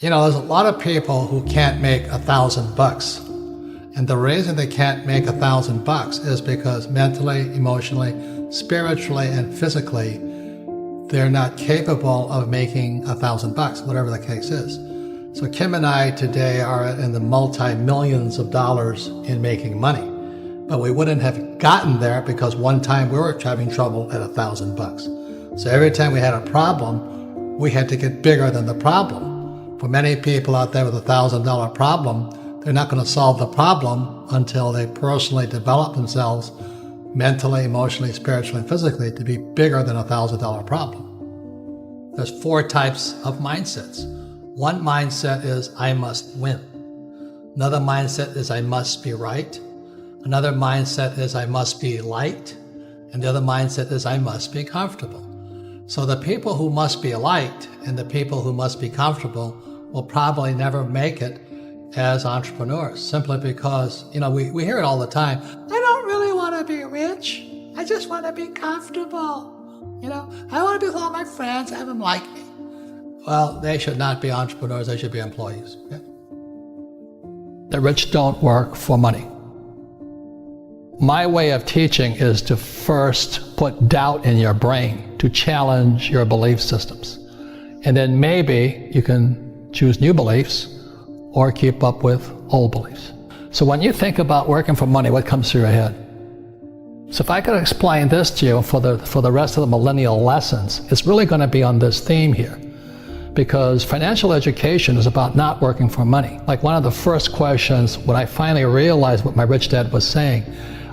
You know, there's a lot of people who can't make $1,000. And the reason they can't make $1,000 is because mentally, emotionally, spiritually, and physically, they're not capable of making $1,000, whatever the case is. So Kim and I today are in the multi-millions of dollars in making money. But we wouldn't have gotten there because one time we were having trouble at $1,000. So every time we had a problem, we had to get bigger than the problem. For many people out there with a $1,000 problem, they're not going to solve the problem until they personally develop themselves mentally, emotionally, spiritually, and physically to be bigger than a $1,000 problem. There's 4 types of mindsets. One mindset is, I must win. Another mindset is, I must be right. Another mindset is, I must be liked. And the other mindset is, I must be comfortable. So the people who must be liked and the people who must be comfortable will probably never make it as entrepreneurs, simply because, you know, we hear it all the time. I don't really want to be rich. I just want to be comfortable. You know, I want to be with all my friends, have them like me. Well, they should not be entrepreneurs. They should be employees. Yeah? The rich don't work for money. My way of teaching is to first put doubt in your brain to challenge your belief systems. And then maybe you can choose new beliefs or keep up with old beliefs. So when you think about working for money, what comes through your head? So if I could explain this to you for the rest of the millennial lessons, it's really going to be on this theme here. Because financial education is about not working for money. Like one of the first questions when I finally realized what my rich dad was saying,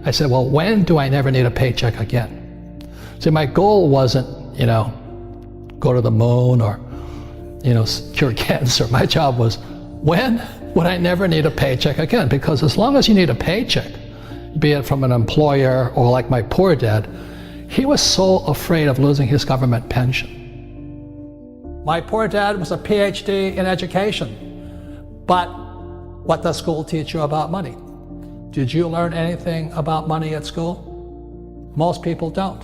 I said, well, when do I never need a paycheck again? See, my goal wasn't, you know, go to the moon or, you know, cure cancer. My job was, when would I never need a paycheck again? Because as long as you need a paycheck, be it from an employer or like my poor dad, he was so afraid of losing his government pension. My poor dad was a PhD in education, but what does school teach you about money? Did you learn anything about money at school? Most people don't.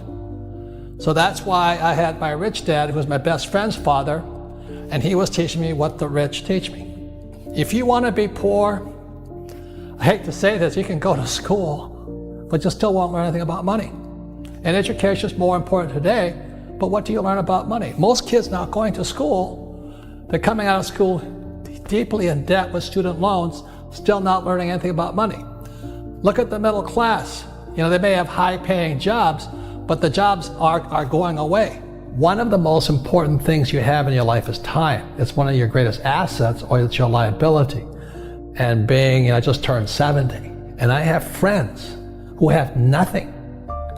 So that's why I had my rich dad, who was my best friend's father, and he was teaching me what the rich teach me. If you want to be poor, I hate to say this, you can go to school, but you still won't learn anything about money. And education is more important today, but what do you learn about money? Most kids now going to school, they're coming out of school deeply in debt with student loans, still not learning anything about money. Look at the middle class. You know, they may have high-paying jobs, but the jobs are going away. One of the most important things you have in your life is time. It's one of your greatest assets, or it's your liability. And being, you know, I just turned 70, and I have friends who have nothing.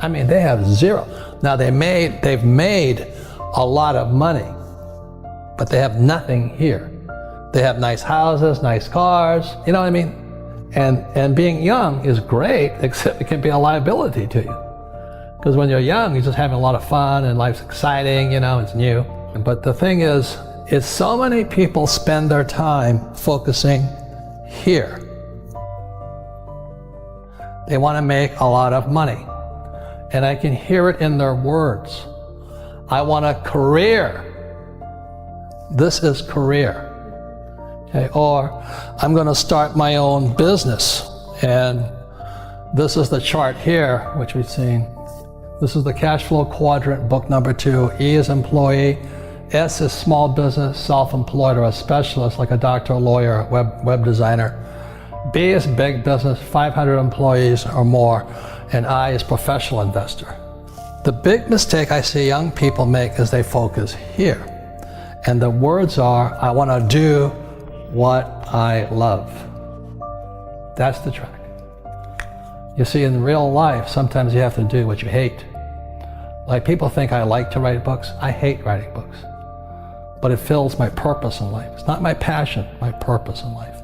I mean, they have zero. Now they've made a lot of money, but they have nothing here. They have nice houses, nice cars, you know what I mean? And being young is great, except it can be a liability to you. Because when you're young, you're just having a lot of fun and life's exciting, you know, it's new. But the thing is so many people spend their time focusing here. They want to make a lot of money. And I can hear it in their words. I want a career. This is career. Okay, or I'm going to start my own business. And this is the chart here, which we've seen. This is the cash flow quadrant, book number 2. E is employee. S is small business, self-employed, or a specialist like a doctor, a lawyer, web designer. B is big business, 500 employees or more. And I is professional investor. The big mistake I see young people make is they focus here. And the words are, I want to do what I love. That's the track. You see, in real life, sometimes you have to do what you hate. Like people think I like to write books. I hate writing books. But it fills my purpose in life. It's not my passion, my purpose in life.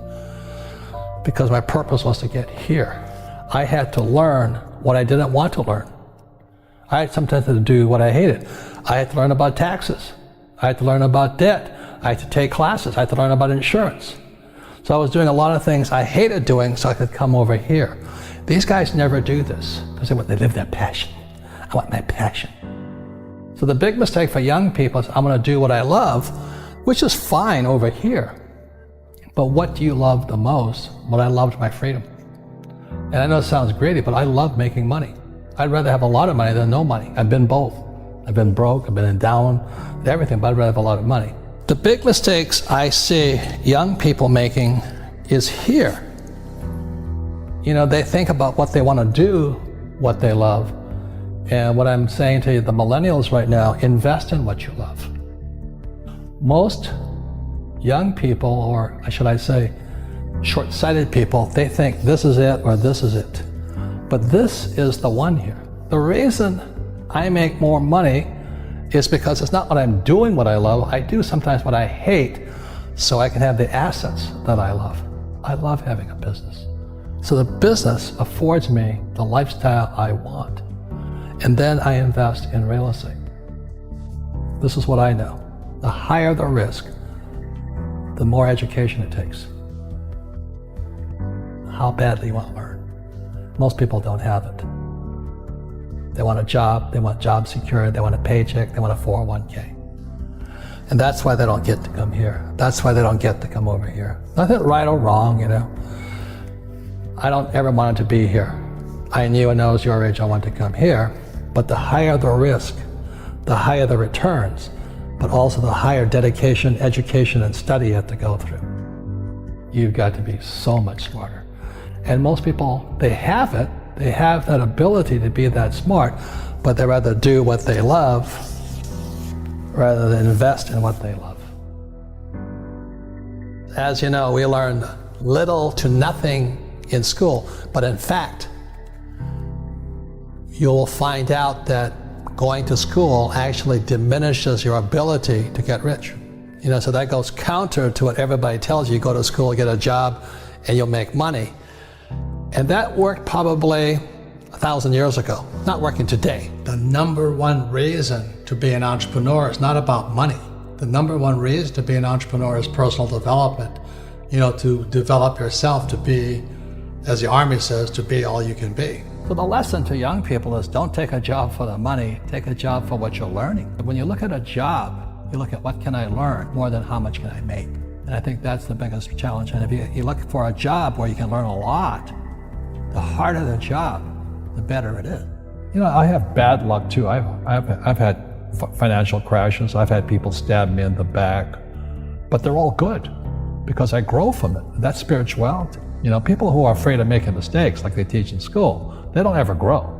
Because my purpose was to get here. I had to learn what I didn't want to learn. I had sometimes to do what I hated. I had to learn about taxes. I had to learn about debt. I had to take classes. I had to learn about insurance. So I was doing a lot of things I hated doing so I could come over here. These guys never do this because they live their passion. I want my passion. So the big mistake for young people is I'm going to do what I love, which is fine over here. But what do you love the most? Well, I loved my freedom. And I know it sounds greedy, but I love making money. I'd rather have a lot of money than no money. I've been both. I've been broke, I've been in down, everything, but I'd rather have a lot of money. The big mistakes I see young people making is here. You know, they think about what they want to do, what they love. And what I'm saying to you, the millennials right now, invest in what you love. Most young people, or should I say, short-sighted people, they think this is it or this is it. But this is the one here. The reason I make more money is because it's not what I'm doing what I love. I do sometimes what I hate so I can have the assets that I love. I love having a business. So the business affords me the lifestyle I want. And then I invest in real estate. This is what I know. The higher the risk, the more education it takes. How badly you want to learn. Most people don't have it. They want a job, they want job security, they want a paycheck, they want a 401k. And that's why they don't get to come here. That's why they don't get to come over here. Nothing right or wrong, you know. I don't ever want to be here. I knew when I was your age I wanted to come here, but the higher the risk, the higher the returns, but also the higher dedication, education, and study you have to go through. You've got to be so much smarter. And most people, they have it. They have that ability to be that smart, but they rather do what they love rather than invest in what they love. As you know, we learn little to nothing in school, but in fact, you'll find out that going to school actually diminishes your ability to get rich. You know, so that goes counter to what everybody tells you. You go to school, get a job, and you'll make money. And that worked probably 1,000 years ago, not working today. The number one reason to be an entrepreneur is not about money. The number one reason to be an entrepreneur is personal development. You know, to develop yourself to be, as the Army says, to be all you can be. So the lesson to young people is don't take a job for the money, take a job for what you're learning. When you look at a job, you look at what can I learn more than how much can I make. And I think that's the biggest challenge. And if you look for a job where you can learn a lot, the harder the job, the better it is. You know, I have bad luck too. I've had financial crashes. I've had people stab me in the back, but they're all good because I grow from it. That's spirituality. You know, people who are afraid of making mistakes, like they teach in school, they don't ever grow.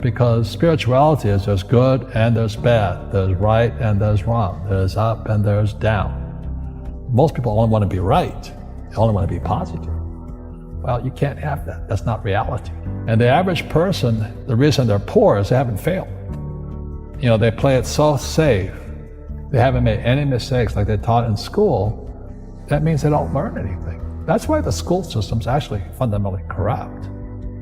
Because spirituality is there's good and there's bad, there's right and there's wrong, there's up and there's down. Most people only want to be right, they only want to be positive. Well, you can't have that. That's not reality. And the average person, the reason they're poor is they haven't failed. You know, they play it so safe. They haven't made any mistakes like they're taught in school. That means they don't learn anything. That's why the school system's actually fundamentally corrupt.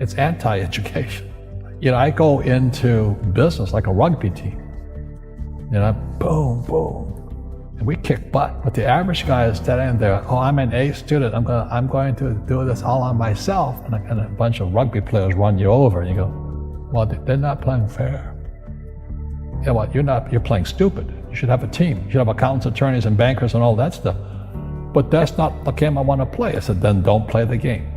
It's anti-education. You know, I go into business like a rugby team. You know, boom, boom. And we kick butt, but the average guy is standing there, oh, I'm an A student, I'm going to do this all on myself, and a bunch of rugby players run you over, and you go, well, they're not playing fair. You know what, you're playing stupid. You should have a team. You should have accountants, attorneys, and bankers, and all that stuff. But that's not the game I want to play. I said, then don't play the game.